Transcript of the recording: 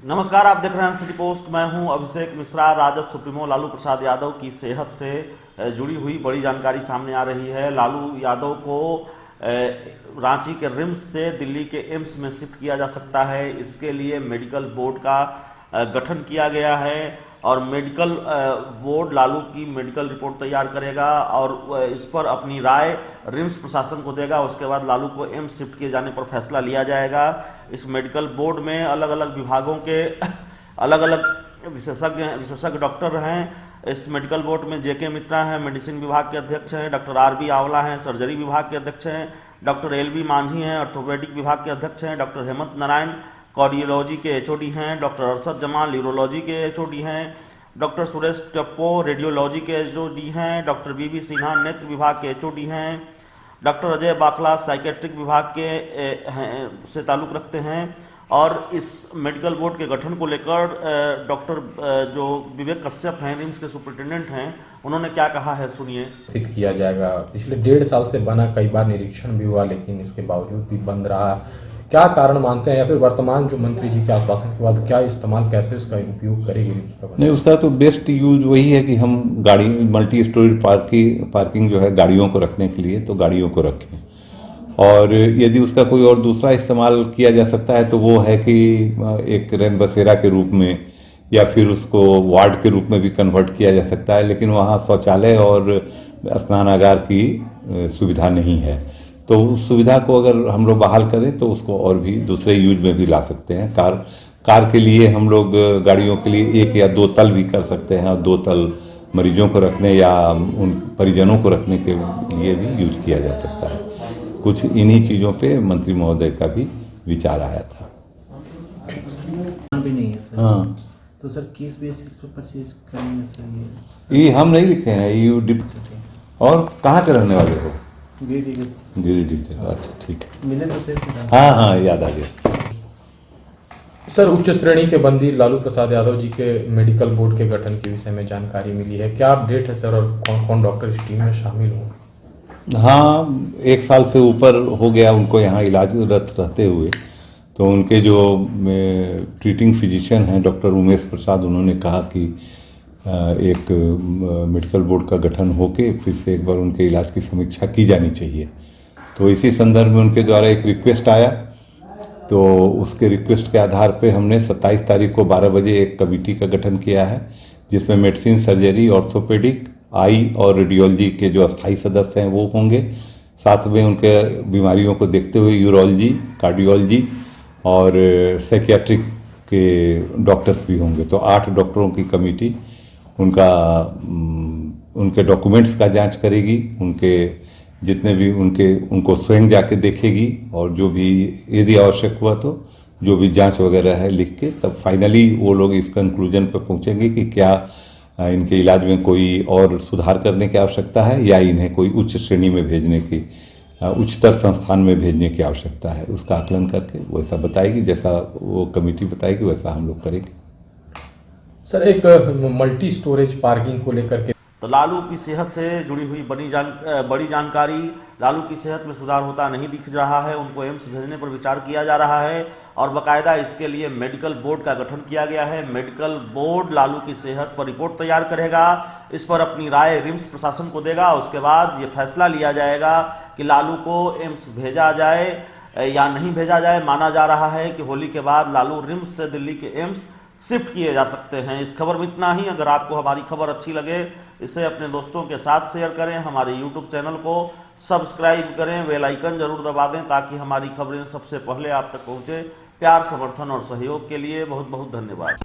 नमस्कार, आप देख रहे हैं सिटी पोस्ट। मैं हूं अभिषेक मिश्रा। राजद सुप्रीमो लालू प्रसाद यादव की सेहत से जुड़ी हुई बड़ी जानकारी सामने आ रही है। लालू यादव को रांची के रिम्स से दिल्ली के एम्स में शिफ्ट किया जा सकता है। इसके लिए मेडिकल बोर्ड का गठन किया गया है और मेडिकल बोर्ड लालू की मेडिकल रिपोर्ट तैयार करेगा और इस पर अपनी राय रिम्स प्रशासन को देगा। उसके बाद लालू को एम्स शिफ्ट किए जाने पर फैसला लिया जाएगा। इस मेडिकल बोर्ड में अलग अलग विभागों के अलग अलग विशेषज्ञ डॉक्टर हैं। इस मेडिकल बोर्ड में जेके मित्रा हैं, मेडिसिन विभाग के अध्यक्ष हैं, डॉक्टर आरबी आंवला हैं, सर्जरी विभाग के अध्यक्ष हैं, डॉक्टर एलबी मांझी हैं, ऑर्थोपेडिक विभाग के अध्यक्ष हैं, डॉक्टर हेमंत नारायण कार्डियोलॉजी के एचओडी हैं, डॉक्टर अरशद जमाल यूरोलॉजी के एचओडी हैं, डॉक्टर सुरेश टप्पो रेडियोलॉजी के एचओडी हैं, डॉक्टर बीबी सिन्हा नेत्र विभाग के एचओडी हैं, डॉक्टर अजय बाखला साइकेट्रिक विभाग के से ताल्लुक़ रखते हैं। और इस मेडिकल बोर्ड के गठन को लेकर डॉक्टर जो विवेक कश्यप हैं, रिम्स के सुपरिटेंडेंट हैं, उन्होंने क्या कहा है, सुनिए। किया जाएगा। पिछले 1.5 साल से बना, कई बार निरीक्षण भी हुआ, लेकिन इसके बावजूद भी बंद रहा। क्या कारण मानते हैं, या फिर वर्तमान जो मंत्री जी के आश्वासन के बाद क्या इस्तेमाल, कैसे उसका उपयोग करेगी? नहीं, उसका तो बेस्ट यूज वही है कि हम गाड़ी मल्टी स्टोरेज पार्किंग जो है गाड़ियों को रखने के लिए, तो गाड़ियों को रखें। और यदि उसका कोई और दूसरा इस्तेमाल किया जा सकता है तो वो है कि एक रैन बसेरा के रूप में या फिर उसको वार्ड के रूप में भी कन्वर्ट किया जा सकता है। लेकिन वहाँ शौचालय और स्नानागार की सुविधा नहीं है, तो उस सुविधा को अगर हम लोग बहाल करें तो उसको और भी दूसरे यूज में भी ला सकते हैं। कार के लिए हम लोग गाड़ियों के लिए 1 या 2 तल भी कर सकते हैं और 2 तल मरीजों को रखने या उन परिजनों को रखने के लिए भी यूज किया जा सकता है। कुछ इन्हीं चीज़ों पे मंत्री महोदय का भी विचार आया था। भी नहीं है सर। हाँ, तो सर किस बेसिस पर परचेज करेंगे सर? ये हम नहीं लिखे हैं, ये और कहाँ के रहने वाले हो? गिरिडीह के। अच्छा, ठीक है। मिले तो फिर हाँ, याद आ गया। सर, उच्च श्रेणी के बंदी लालू प्रसाद यादव जी के मेडिकल बोर्ड के गठन के विषय में जानकारी मिली है। क्या अपडेट है सर, और कौन कौन डॉक्टर इस टीम में शामिल होंगे? हाँ, 1 साल से ऊपर हो गया उनको यहाँ इलाजरत रहते हुए। तो उनके जो ट्रीटिंग फिजिशियन हैं डॉक्टर उमेश प्रसाद, उन्होंने कहा कि एक मेडिकल बोर्ड का गठन होके फिर से एक बार उनके इलाज की समीक्षा की जानी चाहिए। तो इसी संदर्भ में उनके द्वारा एक रिक्वेस्ट आया, तो उसके रिक्वेस्ट के आधार पे हमने 27 तारीख को 12 बजे एक कमेटी का गठन किया है, जिसमें मेडिसिन, सर्जरी, ऑर्थोपेडिक, आई और रेडियोलॉजी के जो अस्थायी सदस्य हैं वो होंगे। साथ में उनके बीमारियों को देखते हुए यूरोलॉजी, कार्डियोलॉजी और साइकियाट्रिक के डॉक्टर्स भी होंगे। तो 8 डॉक्टरों की कमेटी उनके डॉक्यूमेंट्स का जांच करेगी, उनके जितने भी उनको स्वयं जाके देखेगी और जो भी यदि आवश्यक हुआ तो जो भी जांच वगैरह है लिख के, तब फाइनली वो लोग इस कंक्लूजन पर पहुंचेंगे कि क्या इनके इलाज में कोई और सुधार करने की आवश्यकता है या इन्हें कोई उच्च श्रेणी में भेजने की, उच्चतर संस्थान में भेजने की आवश्यकता है। उसका आकलन करके वैसा बताएगी, जैसा वो कमेटी बताएगी वैसा हम लोग करेंगे। सर, एक मल्टी स्टोरेज पार्किंग को लेकर के तो लालू की सेहत से जुड़ी हुई बड़ी जानकारी। लालू की सेहत में सुधार होता नहीं दिख रहा है, उनको एम्स भेजने पर विचार किया जा रहा है और बाकायदा इसके लिए मेडिकल बोर्ड का गठन किया गया है। मेडिकल बोर्ड लालू की सेहत पर रिपोर्ट तैयार करेगा, इस पर अपनी राय रिम्स प्रशासन को देगा। उसके बाद ये फैसला लिया जाएगा कि लालू को एम्स भेजा जाए या नहीं भेजा जाए। माना जा रहा है कि होली के बाद लालू रिम्स से दिल्ली के एम्स शिफ्ट किए जा सकते हैं। इस खबर में इतना ही। अगर आपको हमारी खबर अच्छी लगे, इसे अपने दोस्तों के साथ शेयर करें, हमारे यूट्यूब चैनल को सब्सक्राइब करें, बेल आइकन जरूर दबा दें ताकि हमारी खबरें सबसे पहले आप तक पहुंचे। प्यार, समर्थन और सहयोग के लिए बहुत बहुत धन्यवाद।